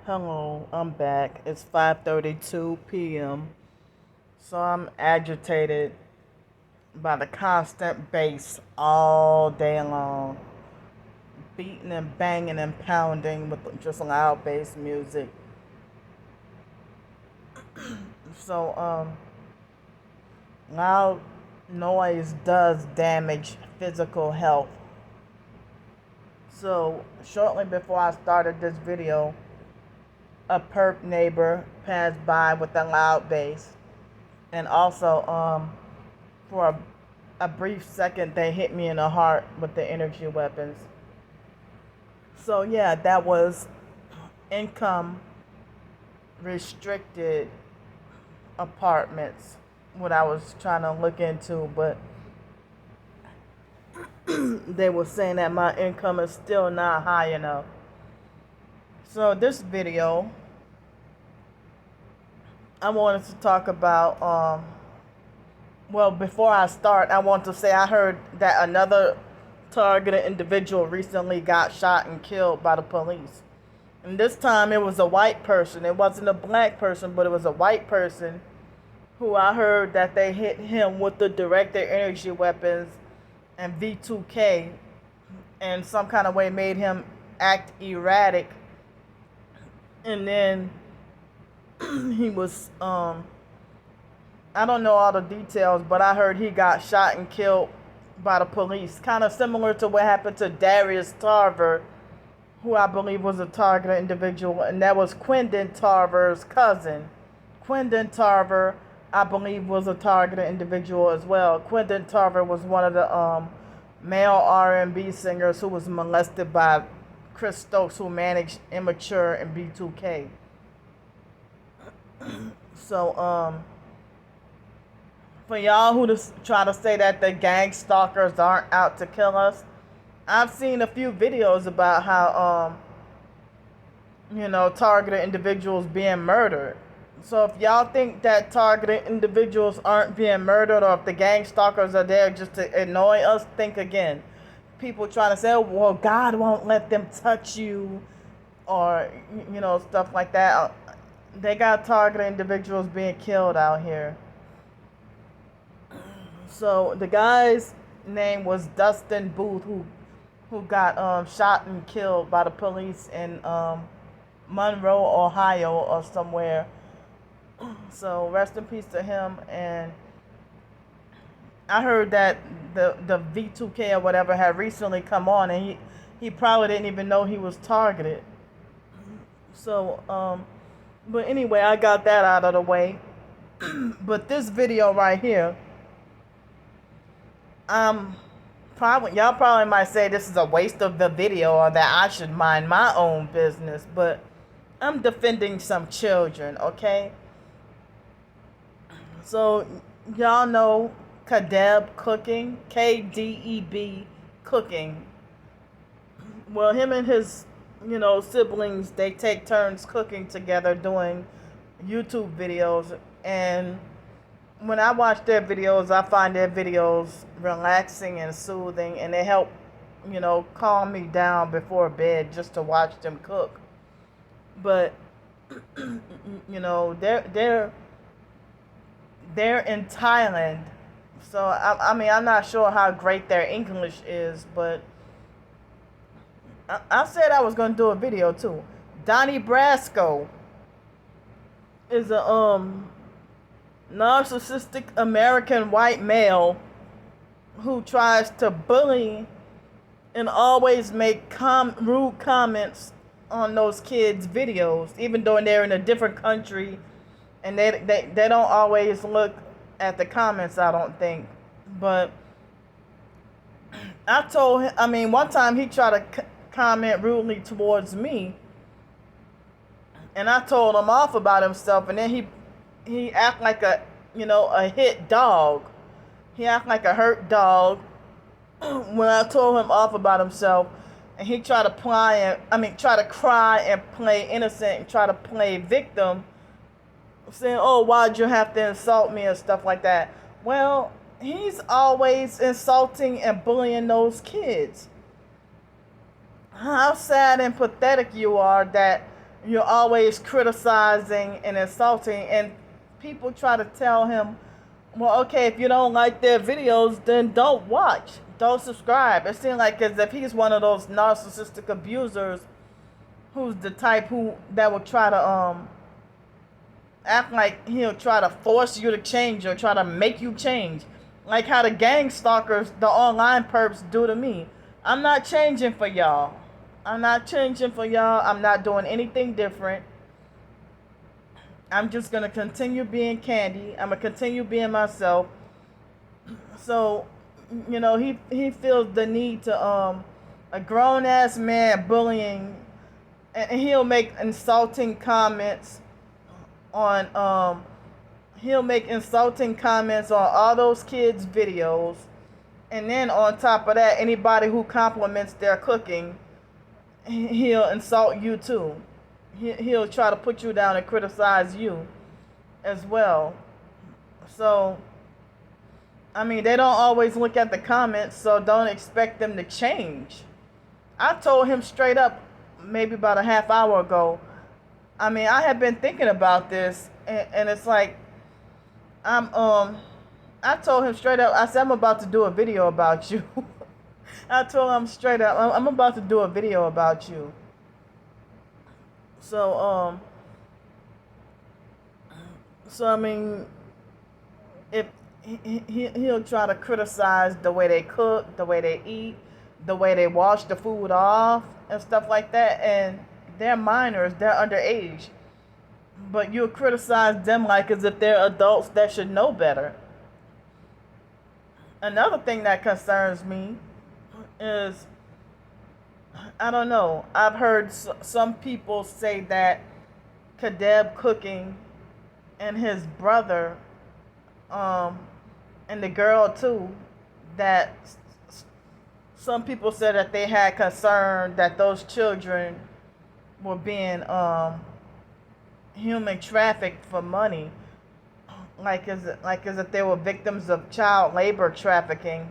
Hello, I'm back. It's 5:32 p.m. So I'm agitated by the constant bass all day long, beating and banging and pounding with just loud bass music. So loud noise does damage physical health. So shortly before I started this video, a perp neighbor passed by with a loud bass, and also for a brief second they hit me in the heart with the energy weapons. So yeah, that was income restricted apartments, what I was trying to look into, but they were saying that my income is still not high enough. So this video, I wanted to talk about well, before I start, I want to say I heard that another targeted individual recently got shot and killed by the police. And this time it was a white person. It wasn't a black person, but it was a white person who I heard that they hit him with the directed energy weapons and V2K, and some kind of way made him act erratic. And then he was I don't know all the details, but I heard he got shot and killed by the police. Kind of similar to what happened to Darius Tarver, who I believe was a targeted individual, and that was Quentin Tarver's cousin. Quentin Tarver, I believe, was a targeted individual as well. Quentin Tarver was one of the male R&B singers who was molested by Chris Stokes, who managed Immature and B2K. So, for y'all who try to say that the gang stalkers aren't out to kill us, I've seen a few videos about how, targeted individuals being murdered. So if y'all think that targeted individuals aren't being murdered, or if the gang stalkers are there just to annoy us, think again. People trying to say, oh, well, God won't let them touch you, or, stuff like that. They got targeted individuals being killed out here. So the guy's name was Dustin Booth, who got shot and killed by the police in Monroe, Ohio, or somewhere. So rest in peace to him. And I heard that the V2K or whatever had recently come on, and he probably didn't even know he was targeted. So but anyway, I got that out of the way. But this video right here, y'all probably might say this is a waste of the video, or that I should mind my own business, but I'm defending some children, okay? So y'all know Kdeb Cooking, Kdeb Cooking. Well, him and his siblings, they take turns cooking together, doing YouTube videos, and when I watch their videos, I find their videos relaxing and soothing, and they help, calm me down before bed just to watch them cook. But they're in Thailand, so I mean, I'm not sure how great their English is, but I said I was gonna do a video too. Donnie Brasco is a narcissistic American white male who tries to bully and always make rude comments on those kids' videos, even though they're in a different country, and they don't always look at the comments, I don't think. But I told him, one time he tried to comment rudely towards me, and I told him off about himself, and then he act like a hit dog. He act like a hurt dog when I told him off about himself, and he tried to try to cry and play innocent and try to play victim, saying, oh, why'd you have to insult me and stuff like that. Well, he's always insulting and bullying those kids. How sad and pathetic you are that you're always criticizing and insulting, and people try to tell him, well, okay, if you don't like their videos, then don't watch, don't subscribe. It seems like as if he's one of those narcissistic abusers who's the type that will try to act like he'll try to force you to change or try to make you change, like how the gang stalkers, the online perps, do to me. I'm not changing for y'all. I'm not changing for y'all. I'm not doing anything different. I'm just going to continue being Candy. I'm going to continue being myself. So, he feels the need to, a grown-ass man bullying, and he'll make insulting comments on, all those kids' videos. And then on top of that, anybody who compliments their cooking, he'll insult you too. He'll try to put you down and criticize you as well. So, they don't always look at the comments, so don't expect them to change. I told him straight up maybe about a half hour ago. I had been thinking about this, and it's like, I told him straight up, I said, I'm about to do a video about you. I told him straight up, I'm about to do a video about you. So, if he'll try to criticize the way they cook, the way they eat, the way they wash the food off, and stuff like that, and they're minors, they're underage. But you'll criticize them like as if they're adults that should know better. Another thing that concerns me is, I don't know, I've heard some people say that Kdeb Cooking and his brother, and the girl too, that some people said that they had concern that those children were being human trafficked for money, like as if they were victims of child labor trafficking.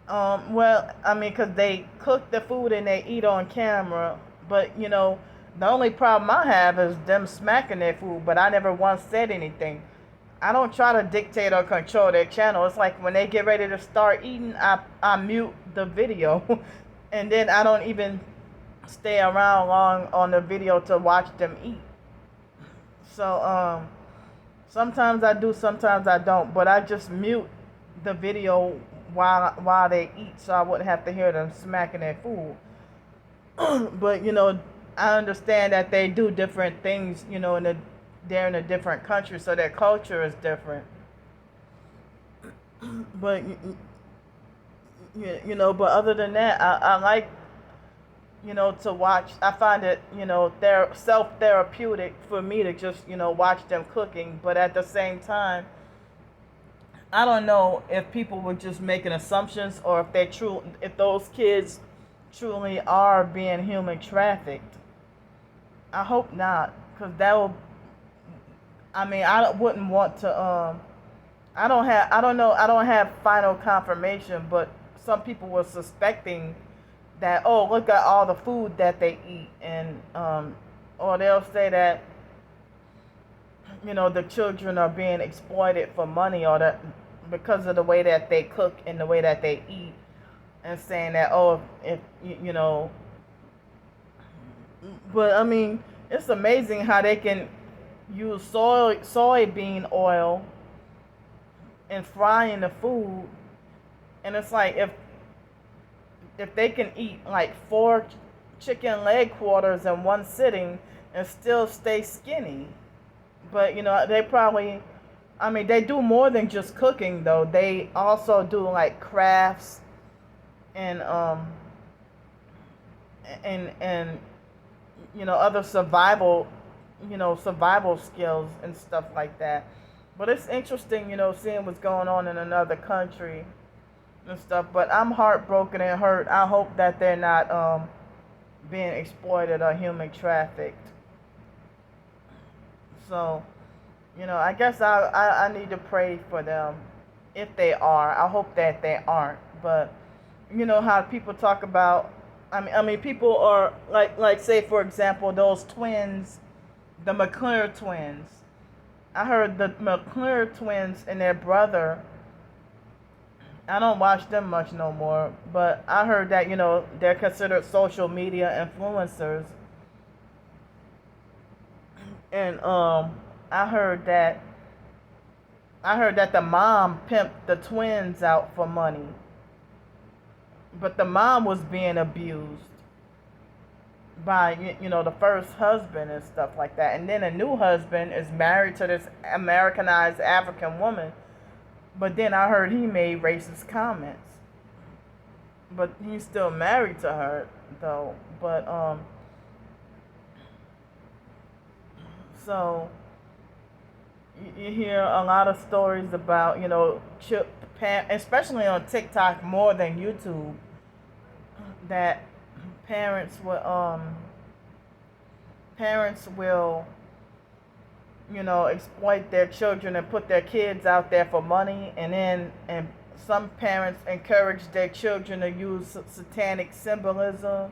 Because they cook the food and they eat on camera, but the only problem I have is them smacking their food, but I never once said anything. I don't try to dictate or control their channel. It's like when they get ready to start eating, I mute the video, and then I don't even stay around long on the video to watch them eat. So sometimes I do, sometimes I don't, but I just mute the video while they eat, so I wouldn't have to hear them smacking their food. But I understand that they do different things, they're in a different country, so their culture is different. But but other than that, I like to watch. I find it they're self-therapeutic for me to just watch them cooking. But at the same time, I don't know if people were just making assumptions, or if those kids truly are being human trafficked. I hope not, because that will. I wouldn't want to. I don't have final confirmation, but some people were suspecting that, oh, look at all the food that they eat, and or they'll say that the children are being exploited for money, or that because of the way that they cook and the way that they eat, and saying that, oh, if but it's amazing how they can use soybean oil in frying the food, and it's like if they can eat like 4 chicken leg quarters in one sitting and still stay skinny. But they probably, they do more than just cooking though. They also do like crafts and other survival skills and stuff like that. But it's interesting, seeing what's going on in another country and stuff. But I'm heartbroken and hurt. I hope that they're not being exploited or human trafficked. So, I guess I need to pray for them if they are. I hope that they aren't. But how people talk about I mean, people are like say for example, those twins, the McClure twins. I heard the McClure twins and their brother. I don't watch them much no more, but I heard that they're considered social media influencers, and I heard that the mom pimped the twins out for money, but the mom was being abused by the first husband and stuff like that, and then a new husband is married to this Americanized African woman, but then I heard he made racist comments, but he's still married to her though. But so you hear a lot of stories about especially on TikTok more than YouTube, that parents will exploit their children and put their kids out there for money, and some parents encourage their children to use satanic symbolism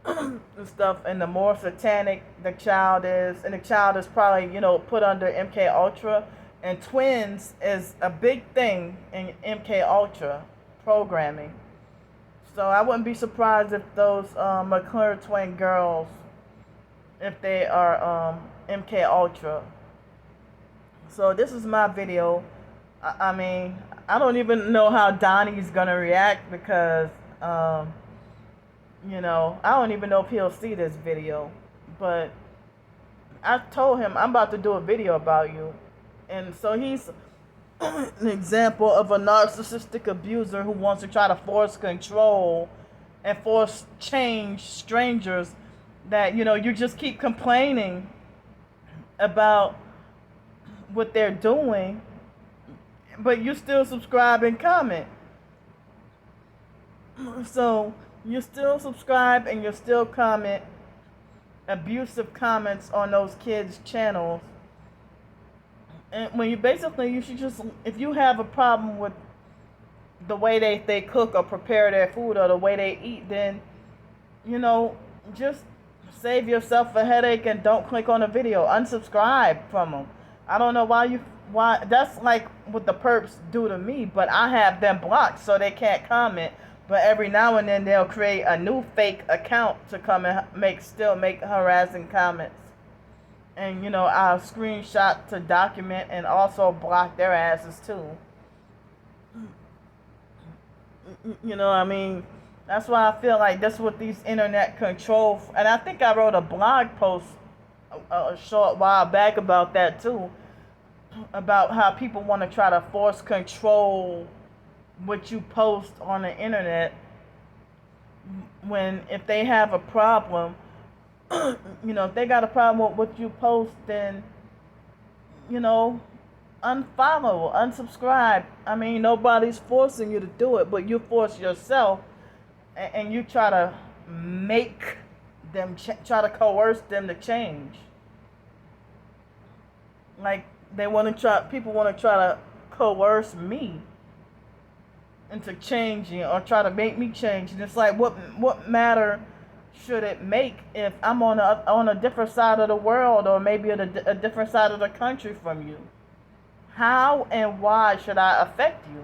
and stuff, and the more satanic the child is, and the child is probably put under MK Ultra, and twins is a big thing in MK Ultra programming. So I wouldn't be surprised if those McClure twin girls, if they are MK Ultra. So this is my video. I mean, I don't even know how Donnie's gonna react, because I don't even know if he'll see this video. But I told him I'm about to do a video about you, and so he's an example of a narcissistic abuser who wants to try to force control and force change strangers, that you just keep complaining about what they're doing, but you still subscribe and comment. So you still subscribe and you still comment abusive comments on those kids' channels. And when you should just, if you have a problem with the way they cook or prepare their food, or the way they eat, then just save yourself a headache and don't click on the video. Unsubscribe from them. I don't know why that's like what the perps do to me, but I have them blocked so they can't comment. But every now and then they'll create a new fake account to come and make harassing comments. And I'll screenshot to document and also block their asses too. I mean, that's why I feel like that's what these internet control. And I think I wrote a blog post a short while back about that too, about how people want to try to force control what you post on the internet, when if they have a problem, if they got a problem with what you post, then unfollow, unsubscribe. I mean, nobody's forcing you to do it, but you force yourself, and you try to make them try to coerce them to change. Like people want to try to coerce me into changing, or try to make me change. And it's like, what matter should it make if I'm on a different side of the world, or maybe a different side of the country from you? How and why should I affect you?